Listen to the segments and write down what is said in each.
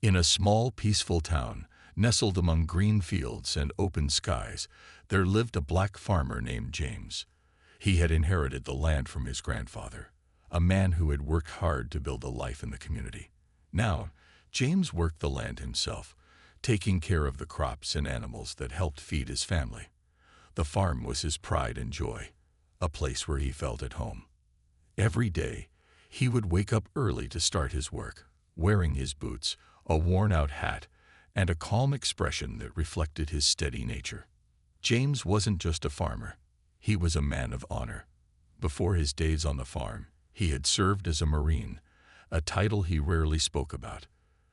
In a small, peaceful town, nestled among green fields and open skies, there lived a black farmer named James. He had inherited the land from his grandfather, a man who had worked hard to build a life in the community. Now, James worked the land himself, taking care of the crops and animals that helped feed his family. The farm was his pride and joy, a place where he felt at home. Every day, he would wake up early to start his work, wearing his boots, a worn-out hat, and a calm expression that reflected his steady nature. James wasn't just a farmer. He was a man of honor. Before his days on the farm, he had served as a Marine, a title he rarely spoke about,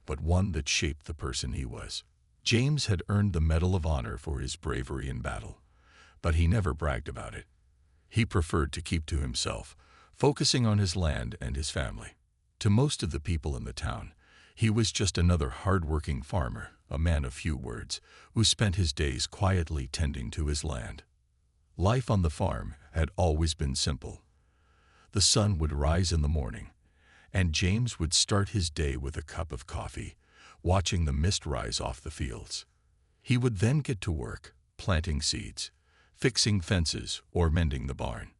but one that shaped the person he was. James had earned the Medal of Honor for his bravery in battle, but he never bragged about it. He preferred to keep to himself, focusing on his land and his family. To most of the people in the town, he was just another hard-working farmer, a man of few words, who spent his days quietly tending to his land. Life on the farm had always been simple. The sun would rise in the morning, and James would start his day with a cup of coffee, watching the mist rise off the fields. He would then get to work, planting seeds, fixing fences, or mending the barn.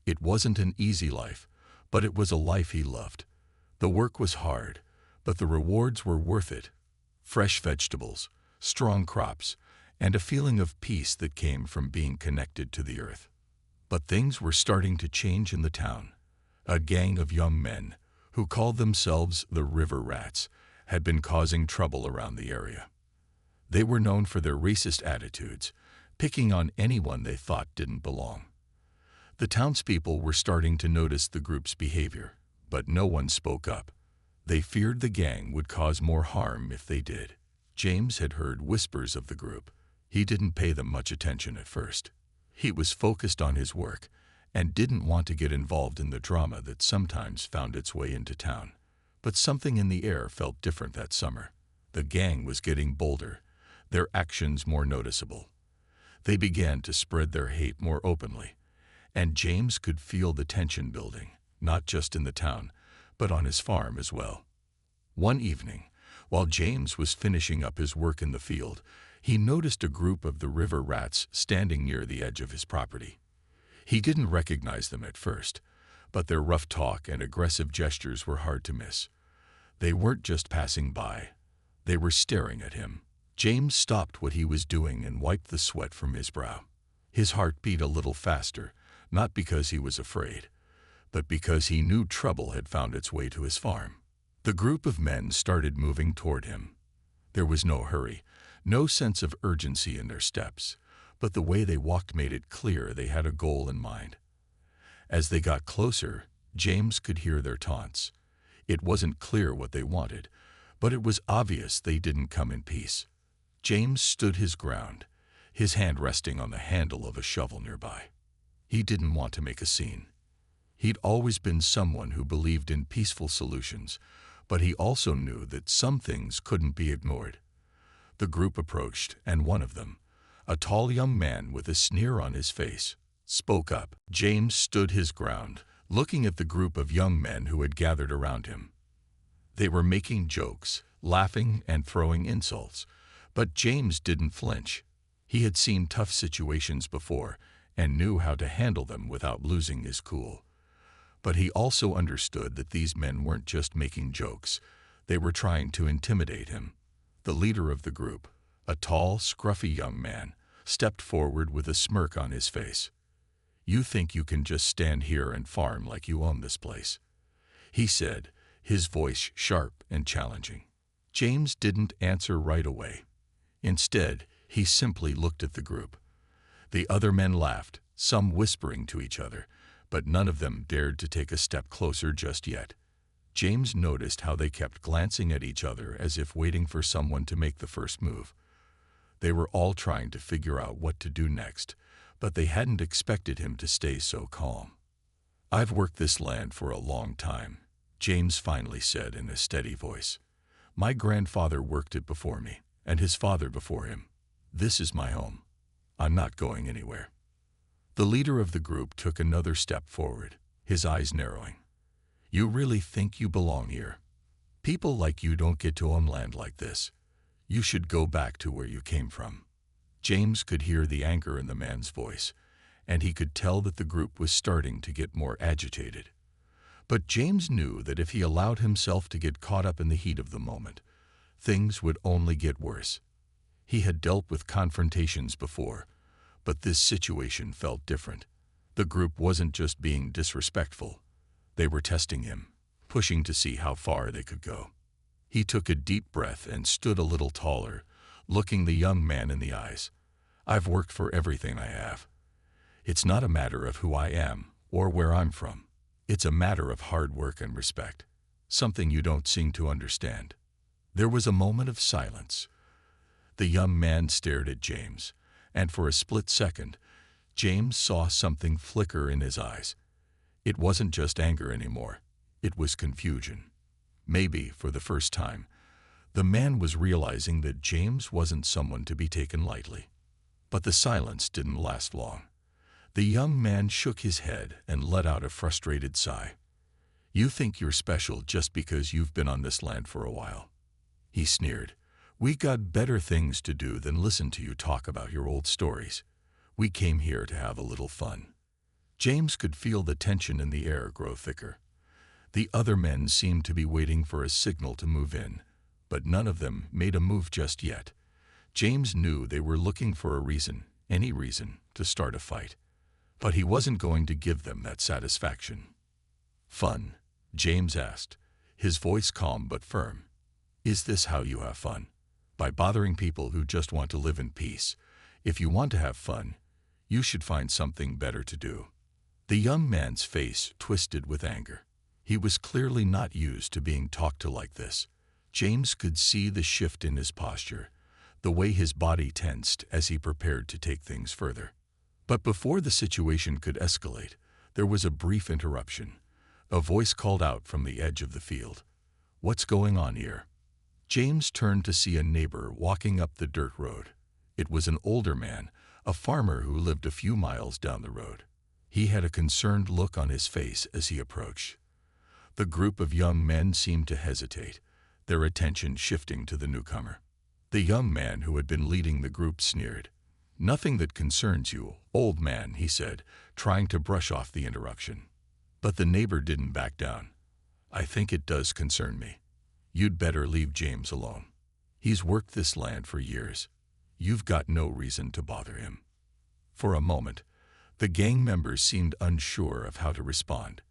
It wasn't an easy life, but it was a life he loved. The work was hard, but the rewards were worth it. Fresh vegetables, strong crops, and a feeling of peace that came from being connected to the earth. But things were starting to change in the town. A gang of young men, who called themselves the River Rats, had been causing trouble around the area. They were known for their racist attitudes, picking on anyone they thought didn't belong. The townspeople were starting to notice the group's behavior, but no one spoke up. They feared the gang would cause more harm if they did. James had heard whispers of the group. He didn't pay them much attention at first. He was focused on his work and didn't want to get involved in the drama that sometimes found its way into town. But something in the air felt different that summer. The gang was getting bolder, their actions more noticeable. They began to spread their hate more openly, and James could feel the tension building, not just in the town, but on his farm as well. One evening, while James was finishing up his work in the field, he noticed a group of the River Rats standing near the edge of his property. He didn't recognize them at first, but their rough talk and aggressive gestures were hard to miss. They weren't just passing by. They were staring at him. James stopped what he was doing and wiped the sweat from his brow. His heart beat a little faster, not because he was afraid, but because he knew trouble had found its way to his farm. The group of men started moving toward him. There was no hurry, no sense of urgency in their steps, but the way they walked made it clear they had a goal in mind. As they got closer, James could hear their taunts. It wasn't clear what they wanted, but it was obvious they didn't come in peace. James stood his ground, his hand resting on the handle of a shovel nearby. He didn't want to make a scene. He'd always been someone who believed in peaceful solutions, but he also knew that some things couldn't be ignored. The group approached, and one of them, a tall young man with a sneer on his face, spoke up. James stood his ground, looking at the group of young men who had gathered around him. They were making jokes, laughing, and throwing insults, but James didn't flinch. He had seen tough situations before and knew how to handle them without losing his cool. But he also understood that these men weren't just making jokes. They were trying to intimidate him. The leader of the group, a tall, scruffy young man, stepped forward with a smirk on his face. "You think you can just stand here and farm like you own this place?" he said, his voice sharp and challenging. James didn't answer right away. Instead, he simply looked at the group. The other men laughed, some whispering to each other, but none of them dared to take a step closer just yet. James noticed how they kept glancing at each other as if waiting for someone to make the first move. They were all trying to figure out what to do next, but they hadn't expected him to stay so calm. "I've worked this land for a long time," James finally said in a steady voice. "My grandfather worked it before me, and his father before him. This is my home. I'm not going anywhere." The leader of the group took another step forward, his eyes narrowing. "You really think you belong here?" People like you don't get to own land like this. You should go back to where you came from." James could hear the anger in the man's voice, and he could tell that the group was starting to get more agitated. But James knew that if he allowed himself to get caught up in the heat of the moment, things would only get worse. He had dealt with confrontations before, but this situation felt different. The group wasn't just being disrespectful. They were testing him, pushing to see how far they could go. He took a deep breath and stood a little taller, looking the young man in the eyes. "I've worked for everything I have. It's not a matter of who I am or where I'm from. It's a matter of hard work and respect, something you don't seem to understand." There was a moment of silence. The young man stared at James, and for a split second, James saw something flicker in his eyes. It wasn't just anger anymore. It was confusion. Maybe, for the first time, the man was realizing that James wasn't someone to be taken lightly. But the silence didn't last long. The young man shook his head and let out a frustrated sigh. "You think you're special just because you've been on this land for a while," he sneered. "We got better things to do than listen to you talk about your old stories. We came here to have a little fun." James could feel the tension in the air grow thicker. The other men seemed to be waiting for a signal to move in, but none of them made a move just yet. James knew they were looking for a reason, any reason, to start a fight. But he wasn't going to give them that satisfaction. "Fun?" James asked, his voice calm but firm. "Is this how you have fun? By bothering people who just want to live in peace? If you want to have fun, you should find something better to do." The young man's face twisted with anger. He was clearly not used to being talked to like this. James could see the shift in his posture, the way his body tensed as he prepared to take things further. But before the situation could escalate, there was a brief interruption. A voice called out from the edge of the field. "What's going on here?" James turned to see a neighbor walking up the dirt road. It was an older man, a farmer who lived a few miles down the road. He had a concerned look on his face as he approached. The group of young men seemed to hesitate, their attention shifting to the newcomer. The young man who had been leading the group sneered. "Nothing that concerns you, old man," he said, trying to brush off the interruption. But the neighbor didn't back down. "I think it does concern me. You'd better leave James alone. He's worked this land for years. You've got no reason to bother him." For a moment, the gang members seemed unsure of how to respond.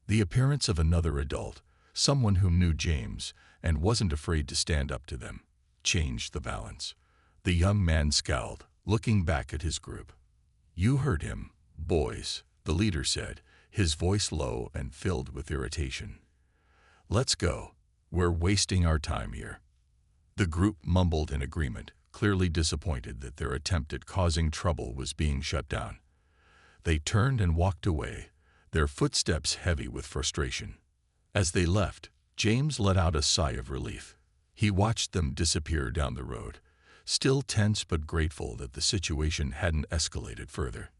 The appearance of another adult, someone who knew James and wasn't afraid to stand up to them, changed the balance. The young man scowled, looking back at his group. "You heard him, boys," the leader said, his voice low and filled with irritation. "Let's go. We're wasting our time here." The group mumbled in agreement, clearly disappointed that their attempt at causing trouble was being shut down. They turned and walked away, their footsteps heavy with frustration. As they left, James let out a sigh of relief. He watched them disappear down the road, still tense but grateful that the situation hadn't escalated further.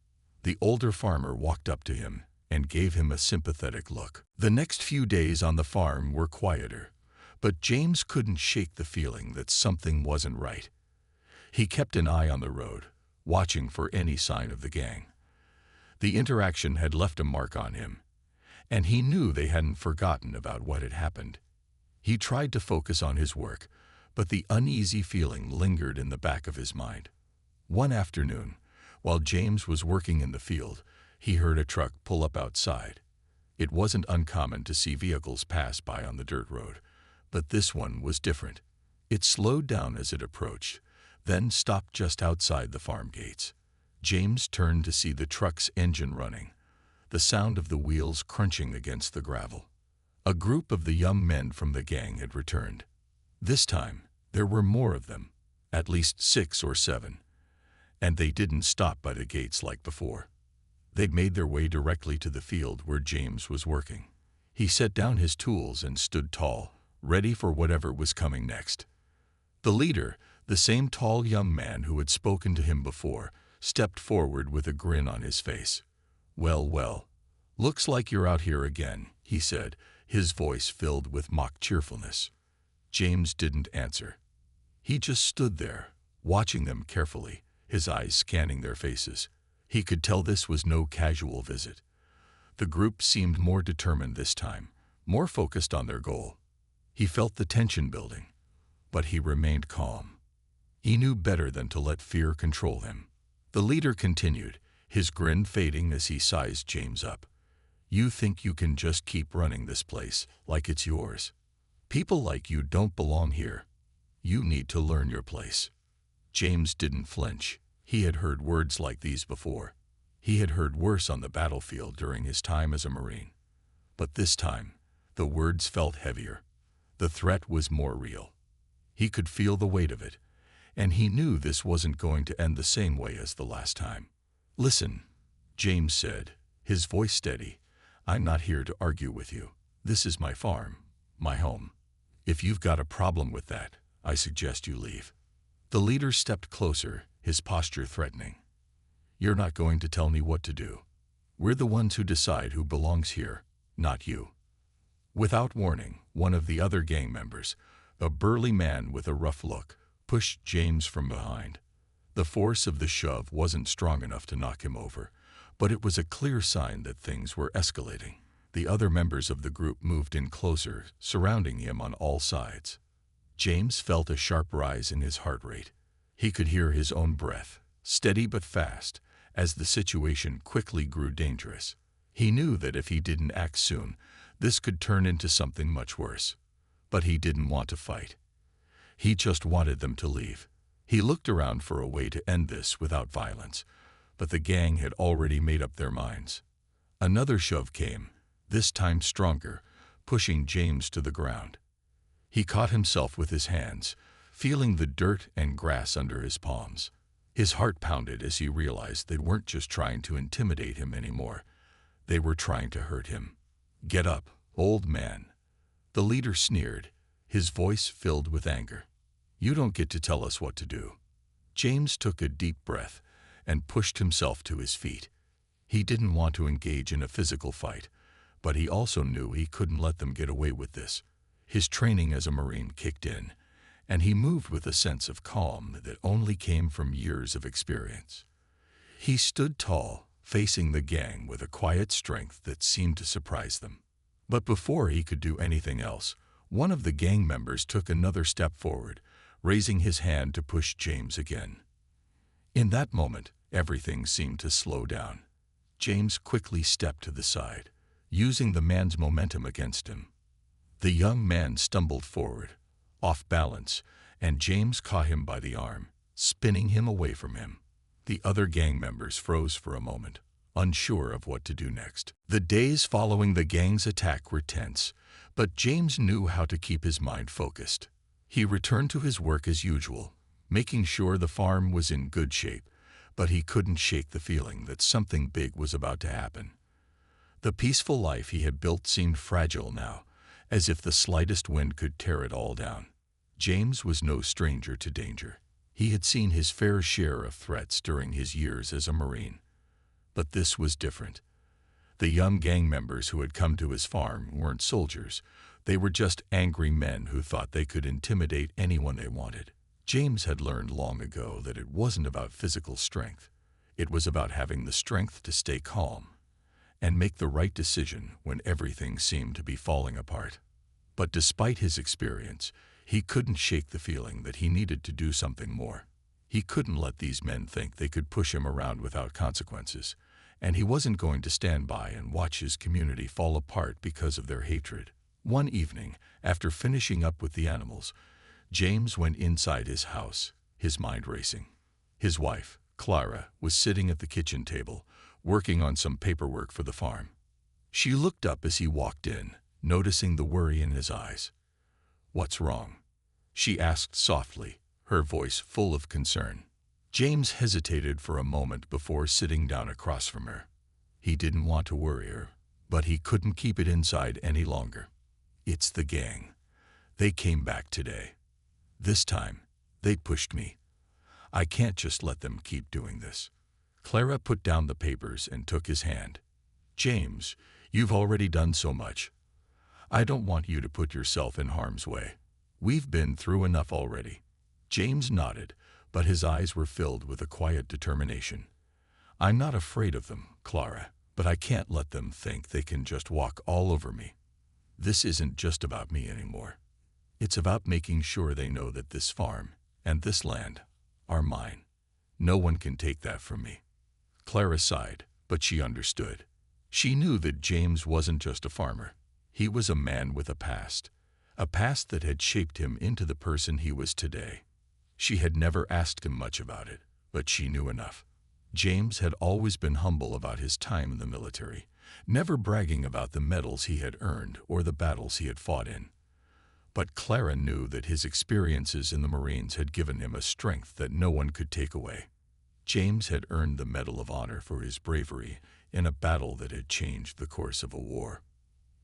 The older farmer walked up to him and gave him a sympathetic look. The next few days on the farm were quieter, but James couldn't shake the feeling that something wasn't right. He kept an eye on the road, watching for any sign of the gang. The interaction had left a mark on him, and he knew they hadn't forgotten about what had happened. He tried to focus on his work, but the uneasy feeling lingered in the back of his mind. One afternoon, while James was working in the field, he heard a truck pull up outside. It wasn't uncommon to see vehicles pass by on the dirt road, but this one was different. It slowed down as it approached, then stopped just outside the farm gates. James turned to see the truck's engine running, the sound of the wheels crunching against the gravel. A group of the young men from the gang had returned. This time, there were more of them, at least 6 or 7, and they didn't stop by the gates like before. They'd made their way directly to the field where James was working. He set down his tools and stood tall, ready for whatever was coming next. The leader, the same tall young man who had spoken to him before, stepped forward with a grin on his face. "Well, well, looks like you're out here again," he said, his voice filled with mock cheerfulness. James didn't answer. He just stood there, watching them carefully, his eyes scanning their faces. He could tell this was no casual visit. The group seemed more determined this time, more focused on their goal. He felt the tension building, but he remained calm. He knew better than to let fear control him. The leader continued, his grin fading as he sized James up. You think you can just keep running this place like it's yours? People like you don't belong here. You need to learn your place. James didn't flinch. He had heard words like these before. He had heard worse on the battlefield during his time as a Marine. But this time, the words felt heavier. The threat was more real. He could feel the weight of it, and he knew this wasn't going to end the same way as the last time. Listen, James said, his voice steady. I'm not here to argue with you. This is my farm, my home. If you've got a problem with that, I suggest you leave. The leader stepped closer, his posture threatening. You're not going to tell me what to do. We're the ones who decide who belongs here, not you. Without warning, one of the other gang members, a burly man with a rough look, pushed James from behind. The force of the shove wasn't strong enough to knock him over, but it was a clear sign that things were escalating. The other members of the group moved in closer, surrounding him on all sides. James felt a sharp rise in his heart rate. He could hear his own breath, steady but fast, as the situation quickly grew dangerous. He knew that if he didn't act soon, this could turn into something much worse. But he didn't want to fight. He just wanted them to leave. He looked around for a way to end this without violence, but the gang had already made up their minds. Another shove came, this time stronger, pushing James to the ground. He caught himself with his hands, feeling the dirt and grass under his palms. His heart pounded as he realized they weren't just trying to intimidate him anymore. They were trying to hurt him. Get up, old man. The leader sneered, his voice filled with anger. You don't get to tell us what to do. James took a deep breath and pushed himself to his feet. He didn't want to engage in a physical fight, but he also knew he couldn't let them get away with this. His training as a Marine kicked in, and he moved with a sense of calm that only came from years of experience. He stood tall, facing the gang with a quiet strength that seemed to surprise them. But before he could do anything else, one of the gang members took another step forward, raising his hand to push James again. In that moment, everything seemed to slow down. James quickly stepped to the side, using the man's momentum against him. The young man stumbled forward, off balance, and James caught him by the arm, spinning him away from him. The other gang members froze for a moment, unsure of what to do next. The days following the gang's attack were tense, but James knew how to keep his mind focused. He returned to his work as usual, making sure the farm was in good shape, but he couldn't shake the feeling that something big was about to happen. The peaceful life he had built seemed fragile now, as if the slightest wind could tear it all down. James was no stranger to danger. He had seen his fair share of threats during his years as a Marine. But this was different. The young gang members who had come to his farm weren't soldiers. They were just angry men who thought they could intimidate anyone they wanted. James had learned long ago that it wasn't about physical strength. It was about having the strength to stay calm and make the right decision when everything seemed to be falling apart. But despite his experience, he couldn't shake the feeling that he needed to do something more. He couldn't let these men think they could push him around without consequences, and he wasn't going to stand by and watch his community fall apart because of their hatred. One evening, after finishing up with the animals, James went inside his house, his mind racing. His wife, Clara, was sitting at the kitchen table, working on some paperwork for the farm. She looked up as he walked in, noticing the worry in his eyes. "What's wrong?" she asked softly, her voice full of concern. James hesitated for a moment before sitting down across from her. He didn't want to worry her, but he couldn't keep it inside any longer. "It's the gang. They came back today. This time, they pushed me. I can't just let them keep doing this." Clara put down the papers and took his hand. "James, you've already done so much. I don't want you to put yourself in harm's way. "We've been through enough already." James nodded, but his eyes were filled with a quiet determination. "I'm not afraid of them, Clara, but I can't let them think they can just walk all over me. This isn't just about me anymore. It's about making sure they know that this farm and this land are mine. No one can take that from me." Clara sighed, but she understood. She knew that James wasn't just a farmer. He was a man with a past that had shaped him into the person he was today. She had never asked him much about it, but she knew enough. James had always been humble about his time in the military, never bragging about the medals he had earned or the battles he had fought in. But Clara knew that his experiences in the Marines had given him a strength that no one could take away. James had earned the Medal of Honor for his bravery in a battle that had changed the course of a war.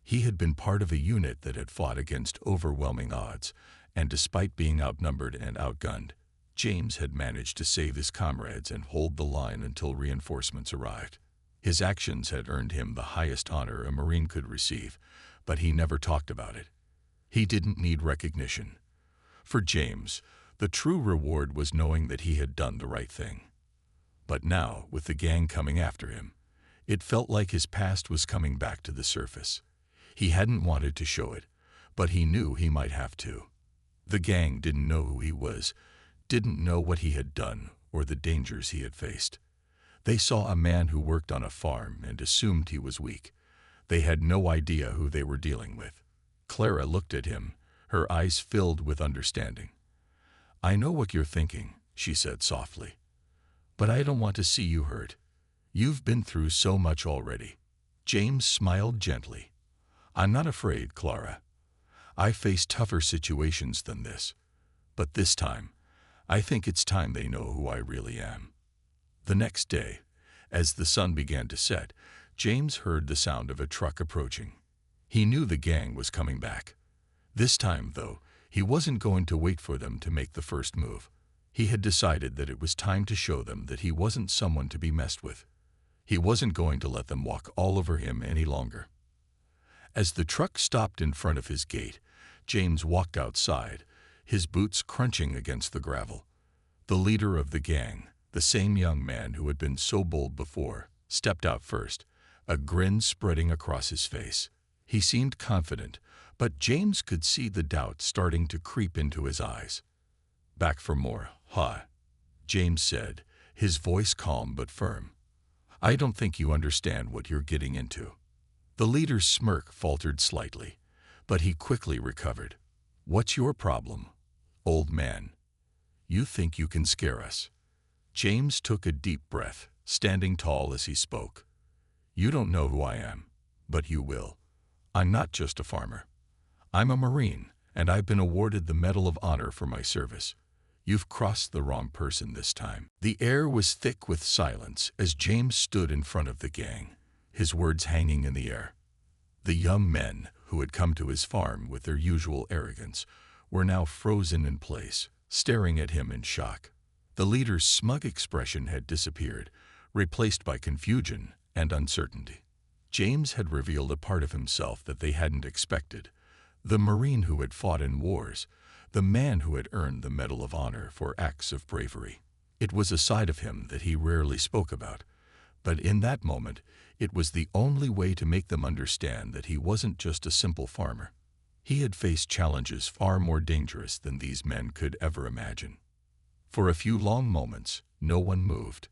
He had been part of a unit that had fought against overwhelming odds, and despite being outnumbered and outgunned, James had managed to save his comrades and hold the line until reinforcements arrived. His actions had earned him the highest honor a Marine could receive, but he never talked about it. He didn't need recognition. For James, the true reward was knowing that he had done the right thing. But now, with the gang coming after him, it felt like his past was coming back to the surface. He hadn't wanted to show it, but he knew he might have to. The gang didn't know who he was, didn't know what he had done or the dangers he had faced. They saw a man who worked on a farm and assumed he was weak. They had no idea who they were dealing with. Clara looked at him, her eyes filled with understanding. "I know what you're thinking," she said softly. "But I don't want to see you hurt. You've been through so much already." James smiled gently. "I'm not afraid, Clara. I faced tougher situations than this. But this time, I think it's time they know who I really am." The next day, as the sun began to set, James heard the sound of a truck approaching. He knew the gang was coming back. This time, though, he wasn't going to wait for them to make the first move. He had decided that it was time to show them that he wasn't someone to be messed with. He wasn't going to let them walk all over him any longer. As the truck stopped in front of his gate, James walked outside, his boots crunching against the gravel. The leader of the gang, the same young man who had been so bold before, stepped out first, a grin spreading across his face. He seemed confident, but James could see the doubt starting to creep into his eyes. "Back for more, huh?" James said, his voice calm but firm. "I don't think you understand what you're getting into." The leader's smirk faltered slightly, but he quickly recovered. "What's your problem, old man? You think you can scare us?" James took a deep breath, standing tall as he spoke. "You don't know who I am, but you will. I'm not just a farmer. I'm a Marine, and I've been awarded the Medal of Honor for my service. You've crossed the wrong person this time." The air was thick with silence as James stood in front of the gang, his words hanging in the air. The young men, who had come to his farm with their usual arrogance, were now frozen in place, staring at him in shock. The leader's smug expression had disappeared, replaced by confusion and uncertainty. James had revealed a part of himself that they hadn't expected. The Marine who had fought in wars, the man who had earned the Medal of Honor for acts of bravery. It was a side of him that he rarely spoke about, but in that moment, it was the only way to make them understand that he wasn't just a simple farmer. He had faced challenges far more dangerous than these men could ever imagine. For a few long moments, no one moved.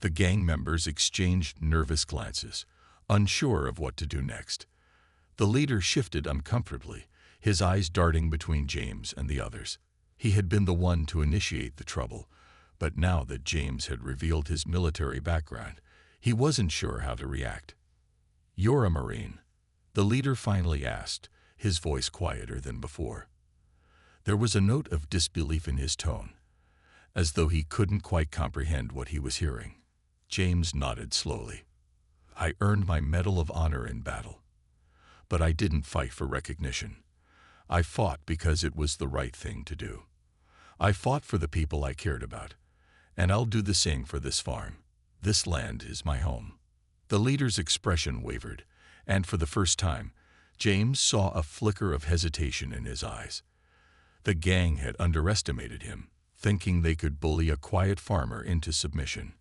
The gang members exchanged nervous glances, unsure of what to do next. The leader shifted uncomfortably, his eyes darting between James and the others. He had been the one to initiate the trouble, but now that James had revealed his military background, he wasn't sure how to react. "You're a Marine?" the leader finally asked, his voice quieter than before. There was a note of disbelief in his tone, as though he couldn't quite comprehend what he was hearing. James nodded slowly. "I earned my Medal of Honor in battle. But I didn't fight for recognition. I fought because it was the right thing to do. I fought for the people I cared about, and I'll do the same for this farm. This land is my home." The leader's expression wavered, and for the first time, James saw a flicker of hesitation in his eyes. The gang had underestimated him, thinking they could bully a quiet farmer into submission.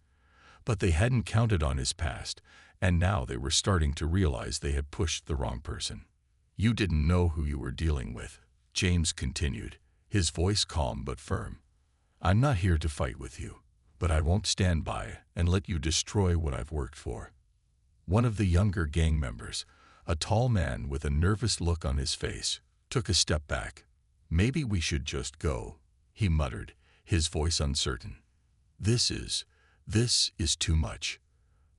But they hadn't counted on his past, and now they were starting to realize they had pushed the wrong person. "You didn't know who you were dealing with," James continued, his voice calm but firm. "I'm not here to fight with you, but I won't stand by and let you destroy what I've worked for." One of the younger gang members, a tall man with a nervous look on his face, took a step back. "Maybe we should just go," he muttered, his voice uncertain. This is too much."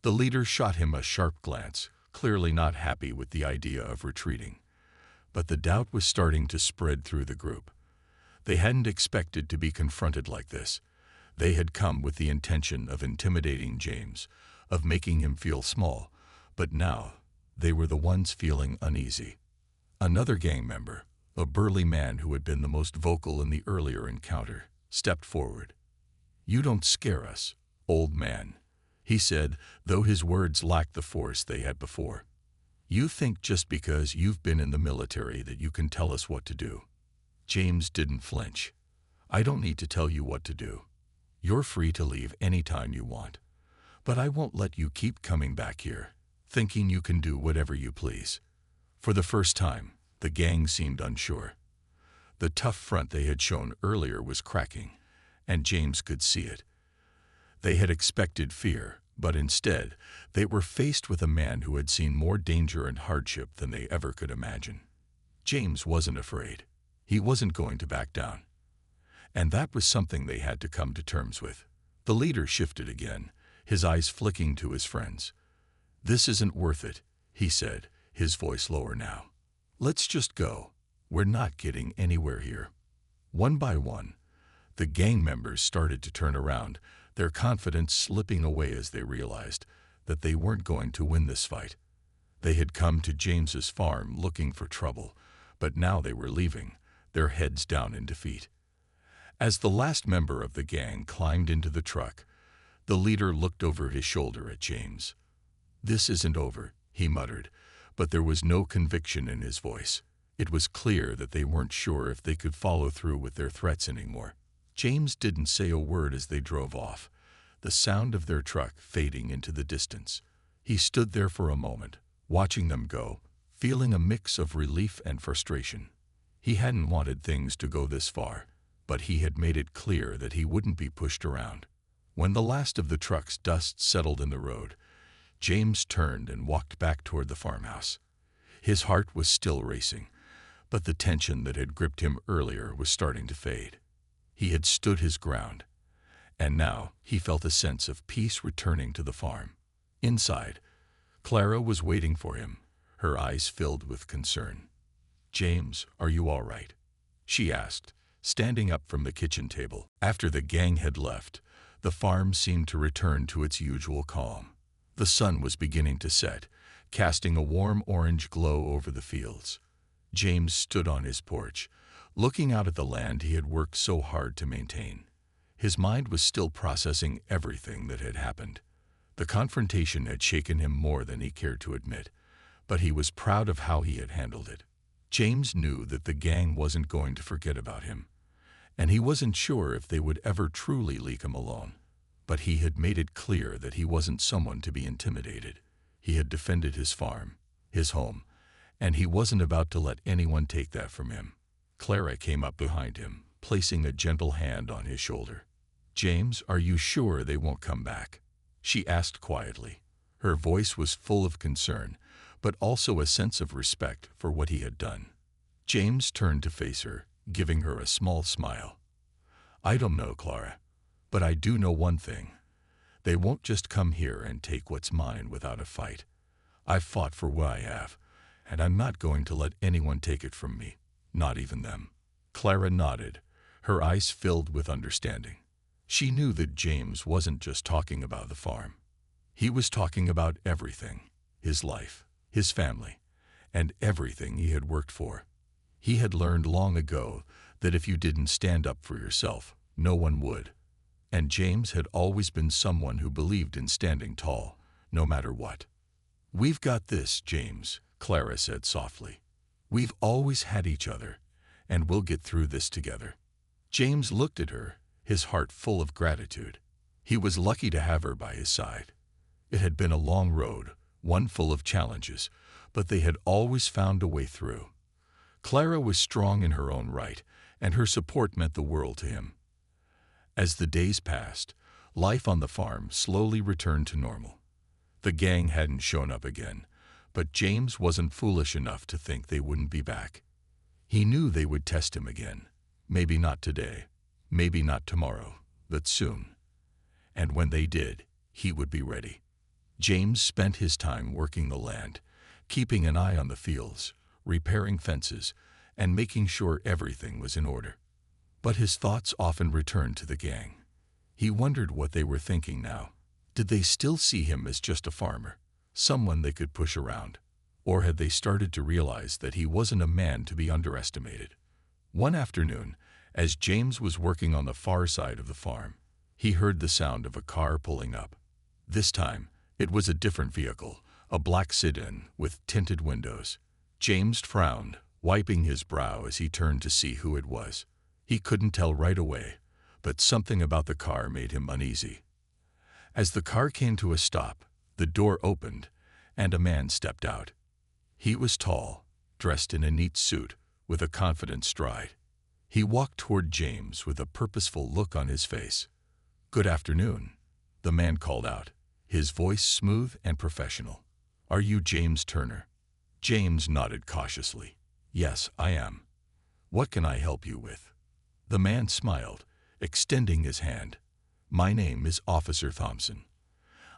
The leader shot him a sharp glance, clearly not happy with the idea of retreating. But the doubt was starting to spread through the group. They hadn't expected to be confronted like this. They had come with the intention of intimidating James, of making him feel small, but now they were the ones feeling uneasy. Another gang member, a burly man who had been the most vocal in the earlier encounter, stepped forward. "You don't scare us, old man," he said, though his words lacked the force they had before. "You think just because you've been in the military that you can tell us what to do." James didn't flinch. "I don't need to tell you what to do. You're free to leave any time you want. But I won't let you keep coming back here, thinking you can do whatever you please." For the first time, the gang seemed unsure. The tough front they had shown earlier was cracking, and James could see it. They had expected fear, but instead, they were faced with a man who had seen more danger and hardship than they ever could imagine. James wasn't afraid. He wasn't going to back down. And that was something they had to come to terms with. The leader shifted again, his eyes flicking to his friends. "This isn't worth it," he said, his voice lower now. "Let's just go. We're not getting anywhere here." One by one, the gang members started to turn around, their confidence slipping away as they realized that they weren't going to win this fight. They had come to James's farm looking for trouble, but now they were leaving, their heads down in defeat. As the last member of the gang climbed into the truck, the leader looked over his shoulder at James. "This isn't over," he muttered, but there was no conviction in his voice. It was clear that they weren't sure if they could follow through with their threats anymore. James didn't say a word as they drove off, the sound of their truck fading into the distance. He stood there for a moment, watching them go, feeling a mix of relief and frustration. He hadn't wanted things to go this far, but he had made it clear that he wouldn't be pushed around. When the last of the truck's dust settled in the road, James turned and walked back toward the farmhouse. His heart was still racing, but the tension that had gripped him earlier was starting to fade. He had stood his ground, and now he felt a sense of peace returning to the farm. Inside, Clara was waiting for him, her eyes filled with concern. "James, are you all right?" she asked, standing up from the kitchen table. After the gang had left, the farm seemed to return to its usual calm. The sun was beginning to set, casting a warm orange glow over the fields. James stood on his porch, looking out at the land he had worked so hard to maintain. His mind was still processing everything that had happened. The confrontation had shaken him more than he cared to admit, but he was proud of how he had handled it. James knew that the gang wasn't going to forget about him, and he wasn't sure if they would ever truly leave him alone. But he had made it clear that he wasn't someone to be intimidated. He had defended his farm, his home, and he wasn't about to let anyone take that from him. Clara came up behind him, placing a gentle hand on his shoulder. "James, are you sure they won't come back?" she asked quietly. Her voice was full of concern, but also a sense of respect for what he had done. James turned to face her, giving her a small smile. "I don't know, Clara, but I do know one thing. They won't just come here and take what's mine without a fight. I've fought for what I have, and I'm not going to let anyone take it from me, not even them." Clara nodded, her eyes filled with understanding. She knew that James wasn't just talking about the farm. He was talking about everything, his life, his family, and everything he had worked for. He had learned long ago that if you didn't stand up for yourself, no one would. And James had always been someone who believed in standing tall, no matter what. "We've got this, James," Clara said softly. "We've always had each other, and we'll get through this together." James looked at her, his heart full of gratitude. He was lucky to have her by his side. It had been a long road, one full of challenges, but they had always found a way through. Clara was strong in her own right, and her support meant the world to him. As the days passed, life on the farm slowly returned to normal. The gang hadn't shown up again, but James wasn't foolish enough to think they wouldn't be back. He knew they would test him again. Maybe not today, maybe not tomorrow, but soon. And when they did, he would be ready. James spent his time working the land, keeping an eye on the fields, repairing fences, and making sure everything was in order. But his thoughts often returned to the gang. He wondered what they were thinking now. Did they still see him as just a farmer, someone they could push around? Or had they started to realize that he wasn't a man to be underestimated? One afternoon, as James was working on the far side of the farm, he heard the sound of a car pulling up. This time, it was a different vehicle, a black sedan with tinted windows. James frowned, wiping his brow as he turned to see who it was. He couldn't tell right away, but something about the car made him uneasy. As the car came to a stop, the door opened, and a man stepped out. He was tall, dressed in a neat suit, with a confident stride. He walked toward James with a purposeful look on his face. "Good afternoon," the man called out, his voice smooth and professional. "Are you James Turner?" James nodded cautiously. "Yes, I am. What can I help you with?" The man smiled, extending his hand. "My name is Officer Thompson.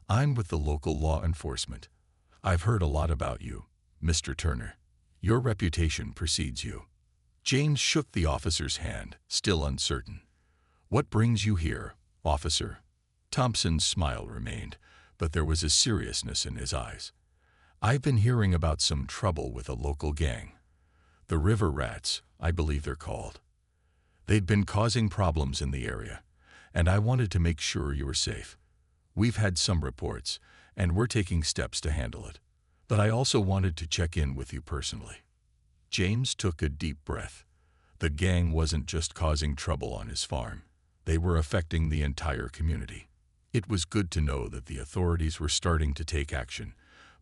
I'm with the local law enforcement. I've heard a lot about you, Mr. Turner. Your reputation precedes you." James shook the officer's hand, still uncertain. "What brings you here, officer?" Thompson's smile remained, but there was a seriousness in his eyes. "I've been hearing about some trouble with a local gang. The River Rats, I believe they're called. They'd been causing problems in the area, and I wanted to make sure you were safe. We've had some reports, and we're taking steps to handle it. But I also wanted to check in with you personally." James took a deep breath. The gang wasn't just causing trouble on his farm. They were affecting the entire community. It was good to know that the authorities were starting to take action,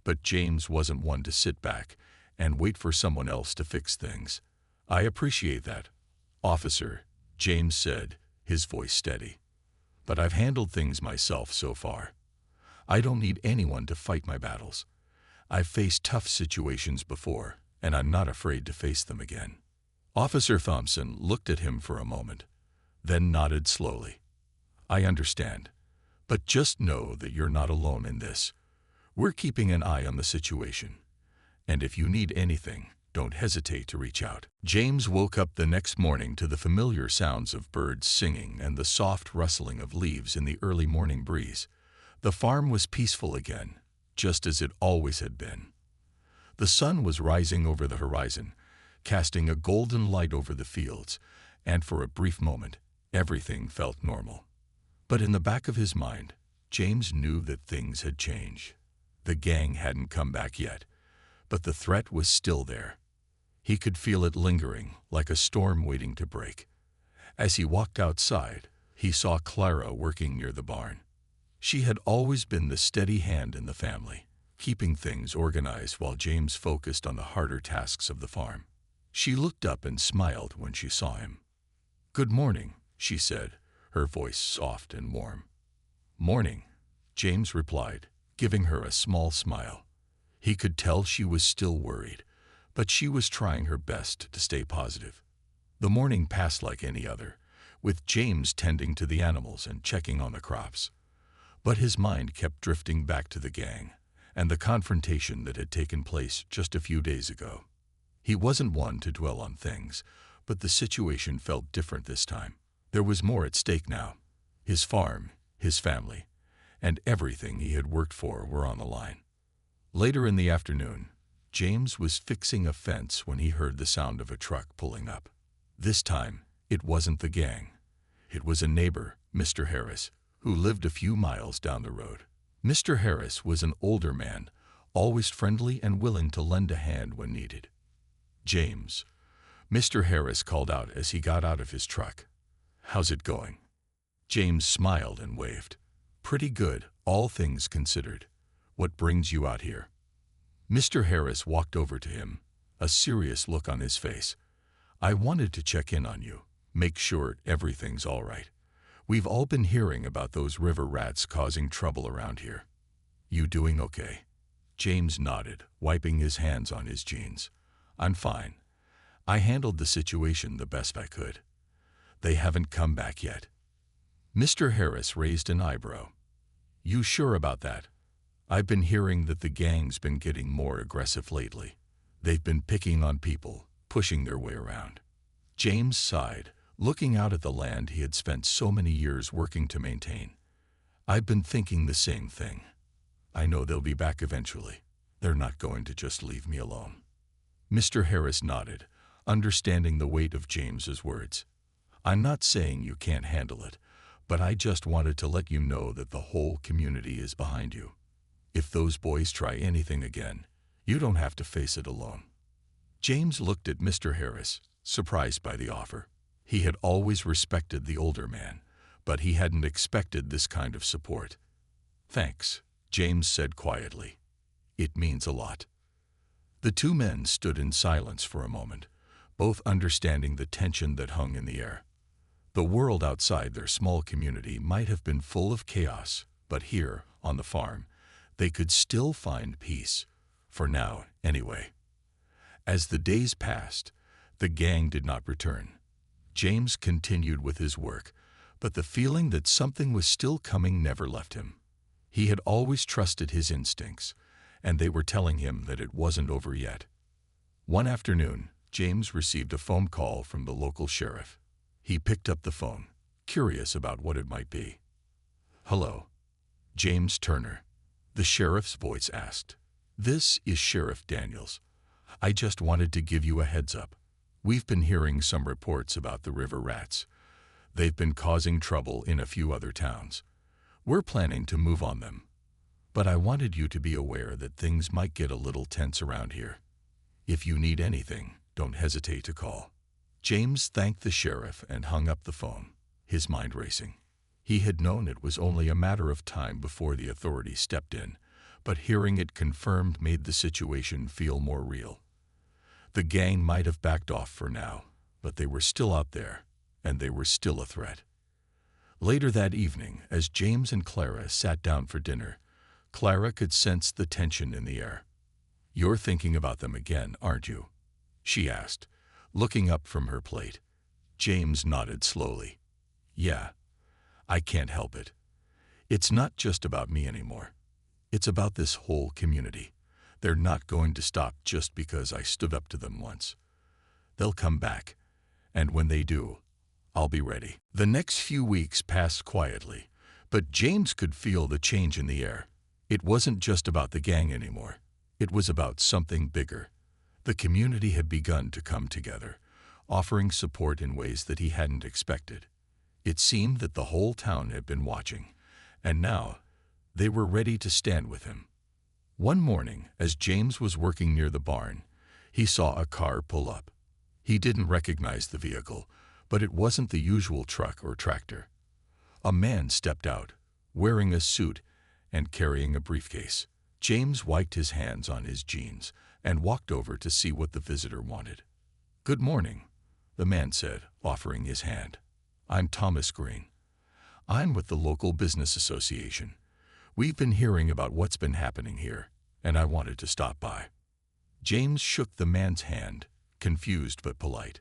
but James wasn't one to sit back and wait for someone else to fix things. "I appreciate that, officer," James said, his voice steady. "But I've handled things myself so far. I don't need anyone to fight my battles. I've faced tough situations before, and I'm not afraid to face them again." Officer Thompson looked at him for a moment, then nodded slowly. "I understand, but just know that you're not alone in this. We're keeping an eye on the situation, and if you need anything, don't hesitate to reach out." James woke up the next morning to the familiar sounds of birds singing and the soft rustling of leaves in the early morning breeze. The farm was peaceful again, just as it always had been. The sun was rising over the horizon, casting a golden light over the fields, and for a brief moment, everything felt normal. But in the back of his mind, James knew that things had changed. The gang hadn't come back yet, but the threat was still there. He could feel it lingering, like a storm waiting to break. As he walked outside, he saw Clara working near the barn. She had always been the steady hand in the family, keeping things organized while James focused on the harder tasks of the farm. She looked up and smiled when she saw him. "Good morning," she said, her voice soft and warm. "Morning," James replied, giving her a small smile. He could tell she was still worried, but she was trying her best to stay positive. The morning passed like any other, with James tending to the animals and checking on the crops. But his mind kept drifting back to the gang and the confrontation that had taken place just a few days ago. He wasn't one to dwell on things, but the situation felt different this time. There was more at stake now. His farm, his family, and everything he had worked for were on the line. Later in the afternoon, James was fixing a fence when he heard the sound of a truck pulling up. This time, it wasn't the gang. It was a neighbor, Mr. Harris, who lived a few miles down the road. Mr. Harris was an older man, always friendly and willing to lend a hand when needed. "James, Mr. Harris called out as he got out of his truck. "How's it going?" James smiled and waved. "Pretty good, all things considered. What brings you out here?" Mr. Harris walked over to him, a serious look on his face. "I wanted to check in on you, make sure everything's all right. We've all been hearing about those river rats causing trouble around here. You doing okay?" James nodded, wiping his hands on his jeans. "I'm fine. I handled the situation the best I could. They haven't come back yet." Mr. Harris raised an eyebrow. "You sure about that? I've been hearing that the gang's been getting more aggressive lately. They've been picking on people, pushing their way around." James sighed, looking out at the land he had spent so many years working to maintain. "I've been thinking the same thing. I know they'll be back eventually. They're not going to just leave me alone." Mr. Harris nodded, understanding the weight of James's words. "I'm not saying you can't handle it, but I just wanted to let you know that the whole community is behind you. If those boys try anything again, you don't have to face it alone." James looked at Mr. Harris, surprised by the offer. He had always respected the older man, but he hadn't expected this kind of support. "Thanks," James said quietly. "It means a lot." The two men stood in silence for a moment, both understanding the tension that hung in the air. The world outside their small community might have been full of chaos, but here, on the farm, they could still find peace, for now anyway. As the days passed, the gang did not return. James continued with his work, but the feeling that something was still coming never left him. He had always trusted his instincts, and they were telling him that it wasn't over yet. One afternoon, James received a phone call from the local sheriff. He picked up the phone, curious about what it might be. "Hello, James Turner," the sheriff's voice asked. "This is Sheriff Daniels. I just wanted to give you a heads up. We've been hearing some reports about the river rats. They've been causing trouble in a few other towns. We're planning to move on them. But I wanted you to be aware that things might get a little tense around here. If you need anything, don't hesitate to call." James thanked the sheriff and hung up the phone, his mind racing. He had known it was only a matter of time before the authorities stepped in, but hearing it confirmed made the situation feel more real. The gang might have backed off for now, but they were still out there, and they were still a threat. Later that evening, as James and Clara sat down for dinner, Clara could sense the tension in the air. "You're thinking about them again, aren't you?" she asked, looking up from her plate. James nodded slowly. "Yeah, I can't help it. It's not just about me anymore. It's about this whole community. They're not going to stop just because I stood up to them once. They'll come back, and when they do, I'll be ready." The next few weeks passed quietly, but James could feel the change in the air. It wasn't just about the gang anymore. It was about something bigger. The community had begun to come together, offering support in ways that he hadn't expected. It seemed that the whole town had been watching, and now they were ready to stand with him. One morning, as James was working near the barn, he saw a car pull up. He didn't recognize the vehicle, but it wasn't the usual truck or tractor. A man stepped out, wearing a suit and carrying a briefcase. James wiped his hands on his jeans and walked over to see what the visitor wanted. "Good morning," the man said, offering his hand. "I'm Thomas Green. I'm with the local business association. We've been hearing about what's been happening here, and I wanted to stop by." James shook the man's hand, confused but polite.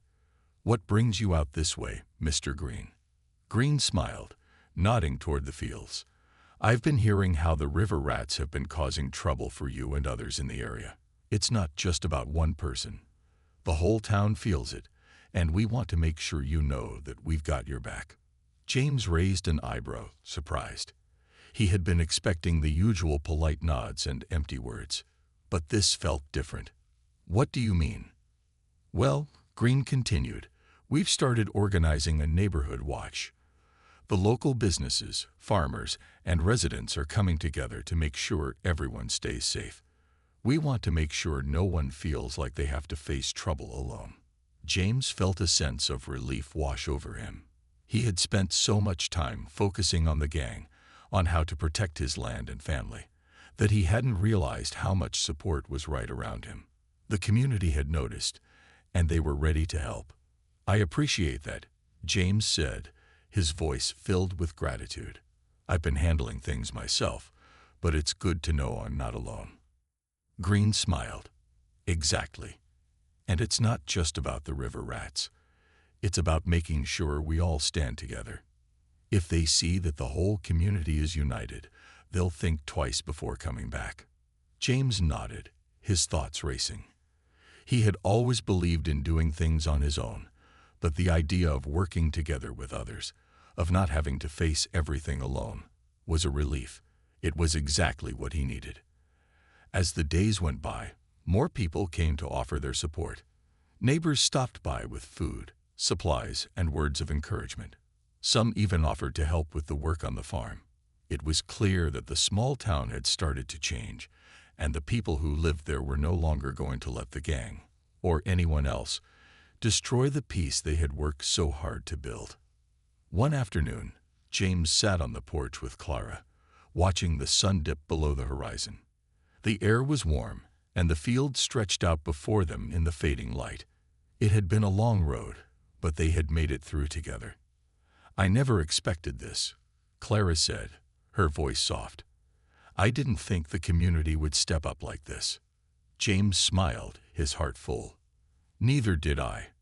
"What brings you out this way, Mr. Green?" Green smiled, nodding toward the fields. "I've been hearing how the river rats have been causing trouble for you and others in the area. It's not just about one person. The whole town feels it, and we want to make sure you know that we've got your back." James raised an eyebrow, surprised. He had been expecting the usual polite nods and empty words, but this felt different. "What do you mean?" "Well," Green continued, "we've started organizing a neighborhood watch. The local businesses, farmers, and residents are coming together to make sure everyone stays safe. We want to make sure no one feels like they have to face trouble alone." James felt a sense of relief wash over him. He had spent so much time focusing on the gang, on how to protect his land and family, that he hadn't realized how much support was right around him. The community had noticed, and they were ready to help. "I appreciate that," James said, his voice filled with gratitude. "I've been handling things myself, but it's good to know I'm not alone." Green smiled. "Exactly. And it's not just about the river rats. It's about making sure we all stand together. If they see that the whole community is united, they'll think twice before coming back." James nodded, his thoughts racing. He had always believed in doing things on his own, but the idea of working together with others, of not having to face everything alone, was a relief. It was exactly what he needed. As the days went by, more people came to offer their support. Neighbors stopped by with food, supplies, and words of encouragement. Some even offered to help with the work on the farm. It was clear that the small town had started to change, and the people who lived there were no longer going to let the gang, or anyone else, destroy the peace they had worked so hard to build. One afternoon, James sat on the porch with Clara, watching the sun dip below the horizon. The air was warm, and the field stretched out before them in the fading light. It had been a long road, but they had made it through together. "I never expected this," Clara said, her voice soft. "I didn't think the community would step up like this." James smiled, his heart full. "Neither did I.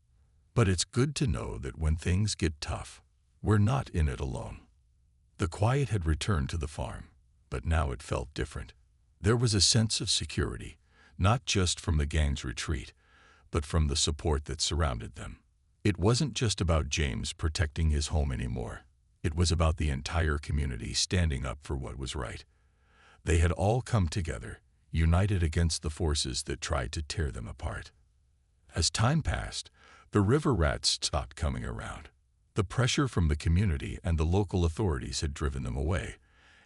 But it's good to know that when things get tough, we're not in it alone." The quiet had returned to the farm, but now it felt different. There was a sense of security, not just from the gang's retreat, but from the support that surrounded them. It wasn't just about James protecting his home anymore. It was about the entire community standing up for what was right. They had all come together, united against the forces that tried to tear them apart. As time passed, the river rats stopped coming around. The pressure from the community and the local authorities had driven them away,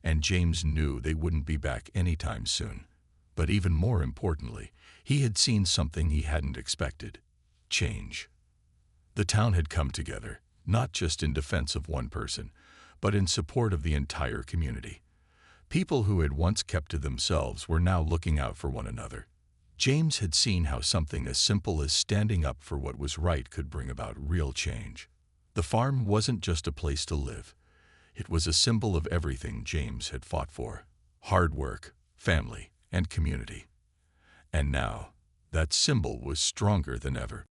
and James knew they wouldn't be back anytime soon. But even more importantly, he had seen something he hadn't expected: change. The town had come together, not just in defense of one person, but in support of the entire community. People who had once kept to themselves were now looking out for one another. James had seen how something as simple as standing up for what was right could bring about real change. The farm wasn't just a place to live. It was a symbol of everything James had fought for: hard work, family, and community. And now, that symbol was stronger than ever.